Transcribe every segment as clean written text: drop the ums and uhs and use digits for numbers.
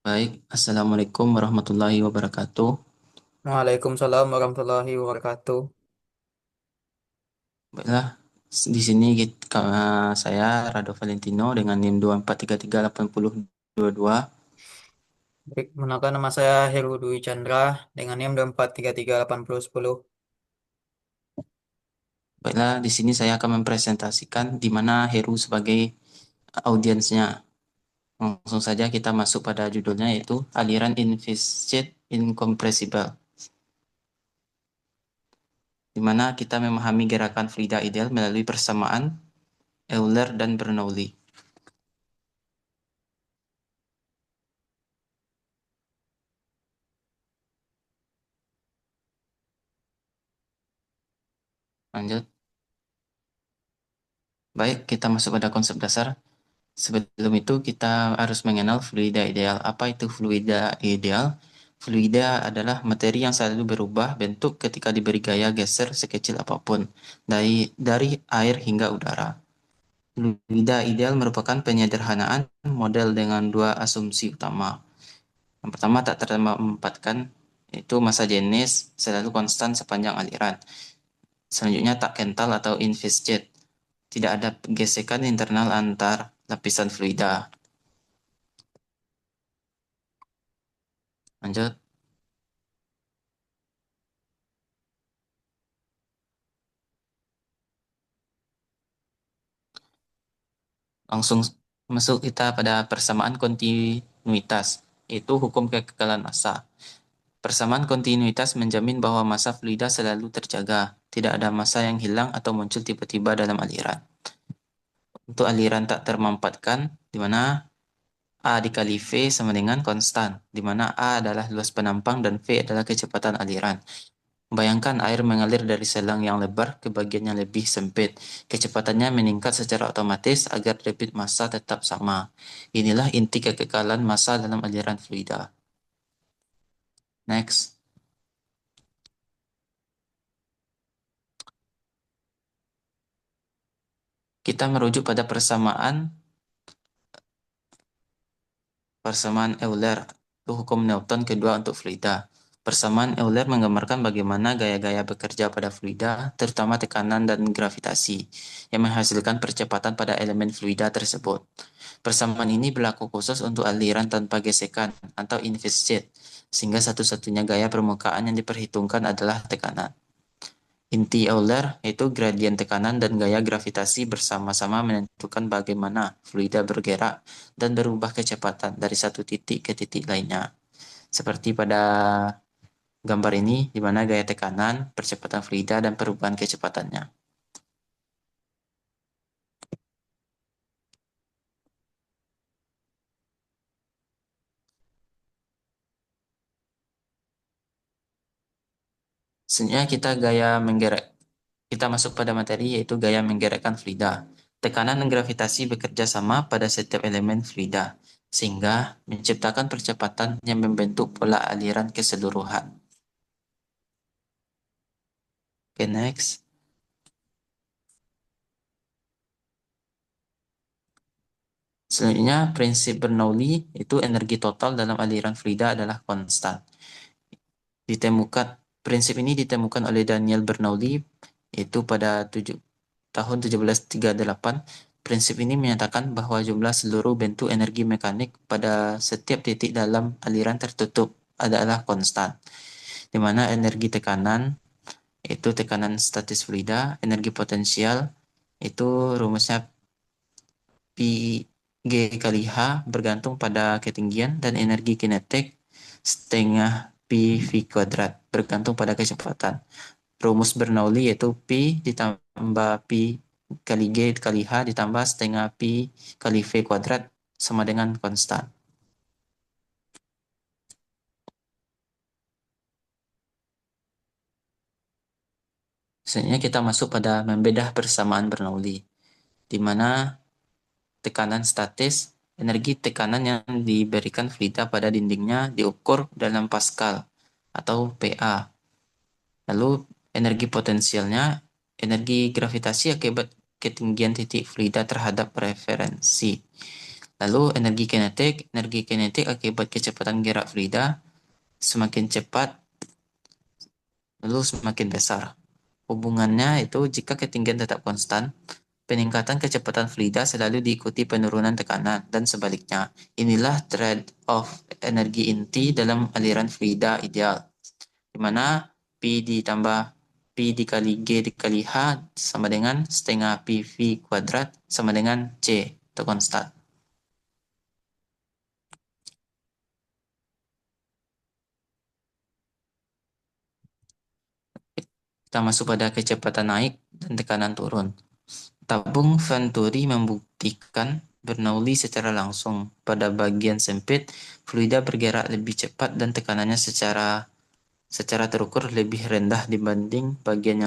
Baik, Assalamualaikum warahmatullahi wabarakatuh. Waalaikumsalam warahmatullahi wabarakatuh. Baiklah, di sini saya Rado Valentino dengan NIM 24338022. Baik, mengenalkan nama saya Heru Dwi Chandra dengan NIM 24338010. Baiklah, di sini saya akan mempresentasikan di mana Heru sebagai audiensnya. Langsung saja kita masuk pada judulnya yaitu aliran invested incompressible, di mana kita memahami gerakan fluida ideal melalui persamaan Euler dan Bernoulli. Lanjut. Baik, kita masuk pada konsep dasar. Sebelum itu kita harus mengenal fluida ideal. Apa itu fluida ideal? Fluida adalah materi yang selalu berubah bentuk ketika diberi gaya geser sekecil apapun, dari air hingga udara. Fluida ideal merupakan penyederhanaan model dengan dua asumsi utama. Yang pertama, tak termampatkan, itu massa jenis selalu konstan sepanjang aliran. Selanjutnya, tak kental atau inviscid. Tidak ada gesekan internal antar lapisan fluida. Lanjut. Langsung masuk kita pada persamaan kontinuitas, yaitu hukum kekekalan massa. Persamaan kontinuitas menjamin bahwa massa fluida selalu terjaga, tidak ada massa yang hilang atau muncul tiba-tiba dalam aliran. Untuk aliran tak termampatkan, di mana A dikali V sama dengan konstan, di mana A adalah luas penampang dan V adalah kecepatan aliran. Bayangkan air mengalir dari selang yang lebar ke bagian yang lebih sempit. Kecepatannya meningkat secara otomatis agar debit massa tetap sama. Inilah inti kekekalan massa dalam aliran fluida. Next. Kita merujuk pada persamaan Euler, itu hukum Newton kedua untuk fluida. Persamaan Euler menggambarkan bagaimana gaya-gaya bekerja pada fluida, terutama tekanan dan gravitasi, yang menghasilkan percepatan pada elemen fluida tersebut. Persamaan ini berlaku khusus untuk aliran tanpa gesekan atau inviscid, sehingga satu-satunya gaya permukaan yang diperhitungkan adalah tekanan. Inti Euler yaitu gradien tekanan dan gaya gravitasi bersama-sama menentukan bagaimana fluida bergerak dan berubah kecepatan dari satu titik ke titik lainnya. Seperti pada gambar ini, di mana gaya tekanan, percepatan fluida, dan perubahan kecepatannya. Selanjutnya kita masuk pada materi yaitu gaya menggerakkan fluida. Tekanan dan gravitasi bekerja sama pada setiap elemen fluida, sehingga menciptakan percepatan yang membentuk pola aliran keseluruhan. Oke, next. Selanjutnya, prinsip Bernoulli itu energi total dalam aliran fluida adalah konstan. Ditemukan Prinsip ini ditemukan oleh Daniel Bernoulli itu pada tahun 1738. Prinsip ini menyatakan bahwa jumlah seluruh bentuk energi mekanik pada setiap titik dalam aliran tertutup adalah konstan, di mana energi tekanan itu tekanan statis fluida, energi potensial itu rumusnya Pi G kali H bergantung pada ketinggian, dan energi kinetik setengah Pi V kuadrat bergantung pada kecepatan. Rumus Bernoulli yaitu Pi ditambah Pi kali G kali H ditambah setengah Pi kali V kuadrat sama dengan konstan. Selanjutnya kita masuk pada membedah persamaan Bernoulli, di mana tekanan statis, energi tekanan yang diberikan fluida pada dindingnya diukur dalam Pascal atau PA. Lalu energi potensialnya, energi gravitasi akibat ketinggian titik fluida terhadap referensi. Lalu energi kinetik akibat kecepatan gerak fluida semakin cepat lalu semakin besar. Hubungannya itu jika ketinggian tetap konstan, peningkatan kecepatan fluida selalu diikuti penurunan tekanan dan sebaliknya. Inilah trade-off energi inti dalam aliran fluida ideal, di mana P ditambah P dikali G dikali H sama dengan setengah PV kuadrat sama dengan C, itu konstan. Kita masuk pada kecepatan naik dan tekanan turun. Tabung Venturi membuktikan Bernoulli secara langsung. Pada bagian sempit, fluida bergerak lebih cepat dan tekanannya secara terukur lebih rendah dibanding bagian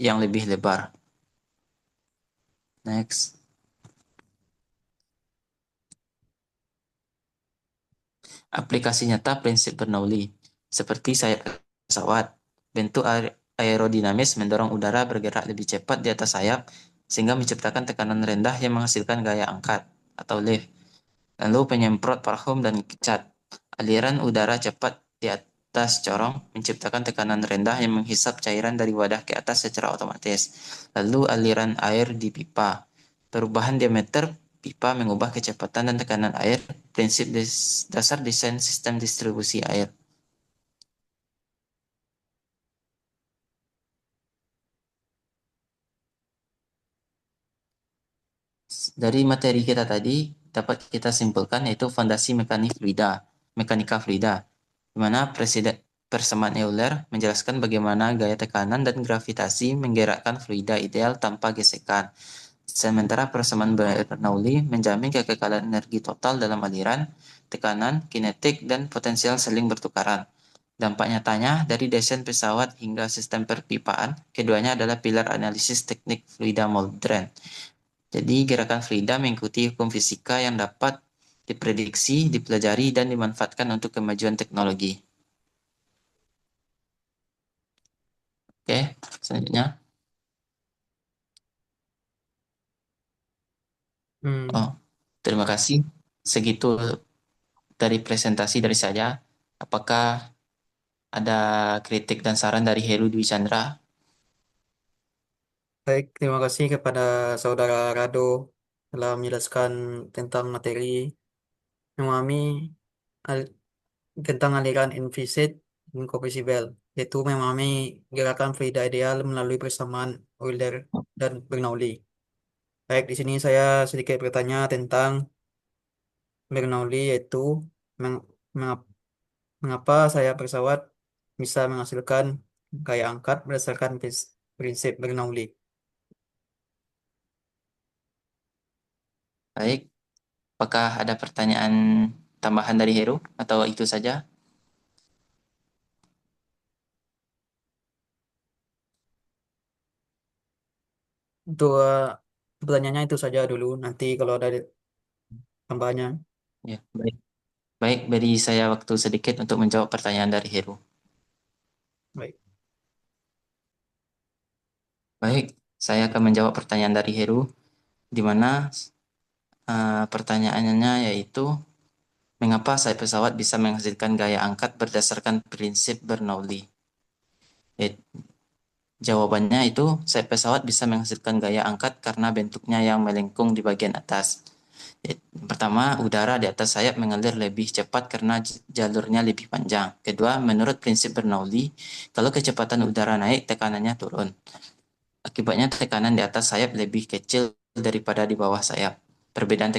yang lebih lebar. Next. Aplikasi nyata prinsip Bernoulli. Seperti sayap pesawat, bentuk aerodinamis mendorong udara bergerak lebih cepat di atas sayap sehingga menciptakan tekanan rendah yang menghasilkan gaya angkat atau lift. Lalu penyemprot parfum dan cat. Aliran udara cepat di atas corong menciptakan tekanan rendah yang menghisap cairan dari wadah ke atas secara otomatis. Lalu aliran air di pipa. Perubahan diameter pipa mengubah kecepatan dan tekanan air. Prinsip dasar desain sistem distribusi air. Dari materi kita tadi dapat kita simpulkan yaitu fondasi mekanika fluida, di mana persamaan Euler menjelaskan bagaimana gaya tekanan dan gravitasi menggerakkan fluida ideal tanpa gesekan. Sementara persamaan Bernoulli menjamin kekekalan energi total dalam aliran, tekanan, kinetik, dan potensial saling bertukaran. Dampak nyatanya dari desain pesawat hingga sistem perpipaan, keduanya adalah pilar analisis teknik fluida modern. Jadi gerakan fluida mengikuti hukum fisika yang dapat diprediksi, dipelajari, dan dimanfaatkan untuk kemajuan teknologi. Oke, selanjutnya. Hmm, Oh, terima kasih. Segitu dari presentasi dari saya. Apakah ada kritik dan saran dari Heru Dwi Chandra? baik, terima kasih kepada Saudara Rado telah menjelaskan tentang materi memahami al- tentang aliran invisit dan Bell, yaitu memahami gerakan fluida ideal melalui persamaan Euler dan Bernoulli. Baik, di sini saya sedikit bertanya tentang Bernoulli, yaitu meng- mengap- mengapa saya pesawat bisa menghasilkan gaya angkat berdasarkan prinsip Bernoulli. Baik, apakah ada pertanyaan tambahan dari Heru atau itu saja? Untuk pertanyaannya itu saja dulu. Nanti kalau ada tambahannya, Ya, baik. Baik, beri saya waktu sedikit untuk menjawab pertanyaan dari Heru. baik. Baik, saya akan menjawab pertanyaan dari Heru, di mana pertanyaannya yaitu mengapa sayap pesawat bisa menghasilkan gaya angkat berdasarkan prinsip Bernoulli? Eh, Jawabannya itu sayap pesawat bisa menghasilkan gaya angkat karena bentuknya yang melengkung di bagian atas. Pertama, udara di atas sayap mengalir lebih cepat karena jalurnya lebih panjang. Kedua, menurut prinsip Bernoulli, kalau kecepatan udara naik, tekanannya turun. Akibatnya tekanan di atas sayap lebih kecil daripada di bawah sayap. Perbedaan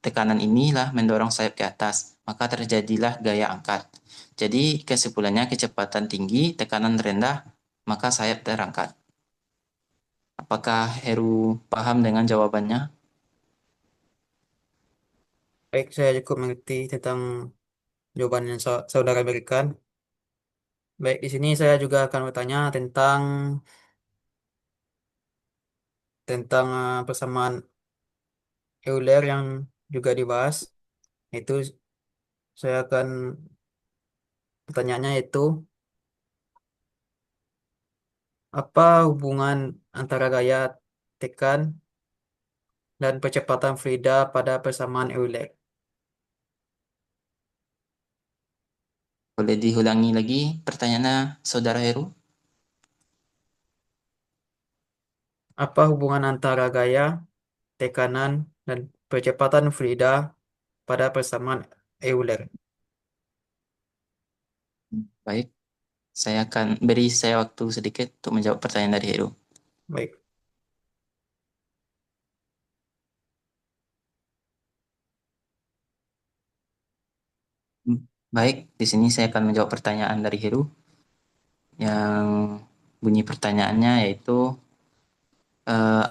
tekanan inilah mendorong sayap ke atas, maka terjadilah gaya angkat. Jadi kesimpulannya kecepatan tinggi, tekanan rendah, maka sayap terangkat. Apakah Heru paham dengan jawabannya? Baik, saya cukup mengerti tentang jawaban yang saudara berikan. Baik, di sini saya juga akan bertanya tentang persamaan Euler yang juga dibahas. Itu saya akan pertanyaannya itu apa hubungan antara gaya tekan dan percepatan Frida pada persamaan Euler. Boleh diulangi lagi pertanyaannya, Saudara Heru? Apa hubungan antara gaya, tekanan, dan percepatan Frida pada persamaan Euler? Baik, saya akan beri saya waktu sedikit untuk menjawab pertanyaan dari Heru. Baik, Baik, di sini saya akan menjawab pertanyaan dari Heru yang bunyi pertanyaannya yaitu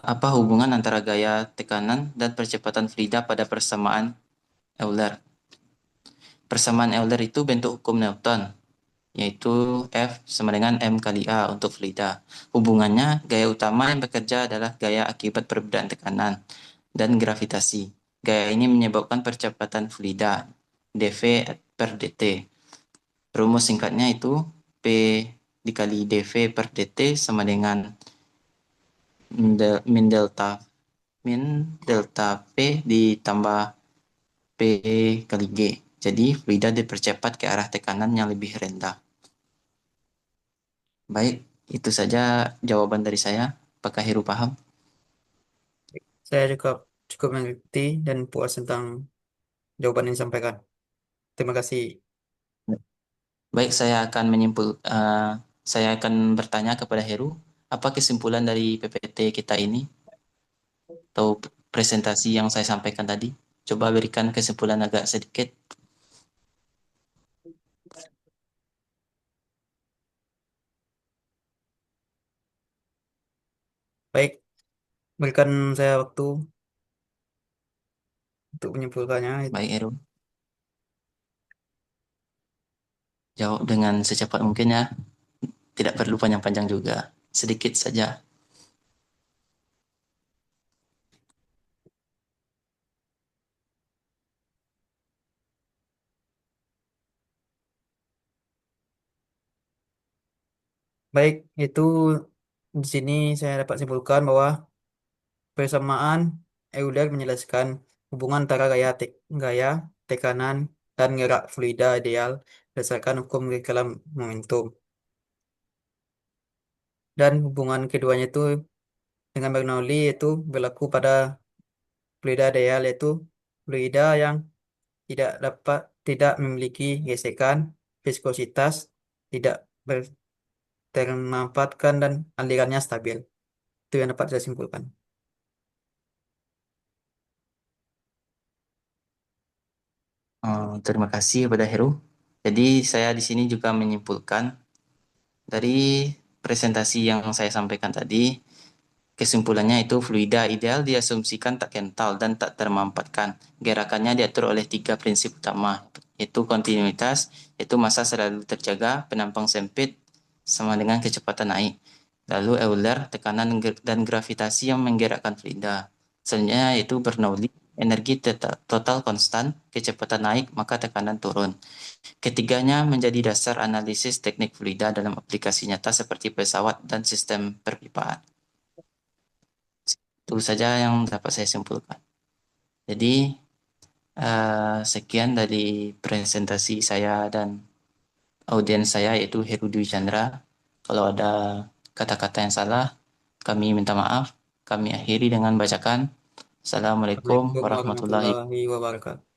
apa hubungan antara gaya tekanan dan percepatan Frida pada persamaan Euler? Persamaan Euler itu bentuk hukum Newton, yaitu F sama dengan M kali A untuk fluida. Hubungannya, gaya utama yang bekerja adalah gaya akibat perbedaan tekanan dan gravitasi. Gaya ini menyebabkan percepatan fluida, dV per dt. Rumus singkatnya itu P dikali dV per dt sama dengan min delta P ditambah P kali G. Jadi fluida dipercepat ke arah tekanan yang lebih rendah. Baik, itu saja jawaban dari saya. Apakah Heru paham? saya juga cukup mengerti dan puas tentang jawaban yang disampaikan. Terima kasih. Baik, saya akan bertanya kepada Heru, apa kesimpulan dari PPT kita ini atau presentasi yang saya sampaikan tadi? Coba berikan kesimpulan agak sedikit. Baik, berikan saya waktu untuk menyimpulkannya. Baik, Heru. Jawab dengan secepat mungkin ya. Tidak perlu panjang-panjang juga. Sedikit saja. Baik, itu di sini saya dapat simpulkan bahwa persamaan Euler menjelaskan hubungan antara gaya, tekanan, dan gerak fluida ideal berdasarkan hukum kekalahan momentum. Dan hubungan keduanya itu dengan Bernoulli itu berlaku pada fluida ideal, yaitu fluida yang tidak memiliki gesekan, viskositas, tidak termampatkan, dan alirannya stabil. Itu yang dapat saya simpulkan. Terima kasih kepada Heru. Jadi saya di sini juga menyimpulkan dari presentasi yang saya sampaikan tadi, kesimpulannya itu fluida ideal diasumsikan tak kental dan tak termampatkan. Gerakannya diatur oleh tiga prinsip utama, yaitu kontinuitas, yaitu massa selalu terjaga, penampang sempit, sama dengan kecepatan naik. Lalu Euler, tekanan dan gravitasi yang menggerakkan fluida. Selanjutnya yaitu Bernoulli, energi total konstan, kecepatan naik maka tekanan turun. Ketiganya menjadi dasar analisis teknik fluida dalam aplikasi nyata seperti pesawat dan sistem perpipaan. Itu saja yang dapat saya simpulkan. Jadi, sekian dari presentasi saya dan audiens saya yaitu Heru Dwi Chandra. Kalau ada kata-kata yang salah, kami minta maaf. Kami akhiri dengan bacakan. Assalamualaikum Assalamualaikum warahmatullahi warahmatullahi wabarakatuh.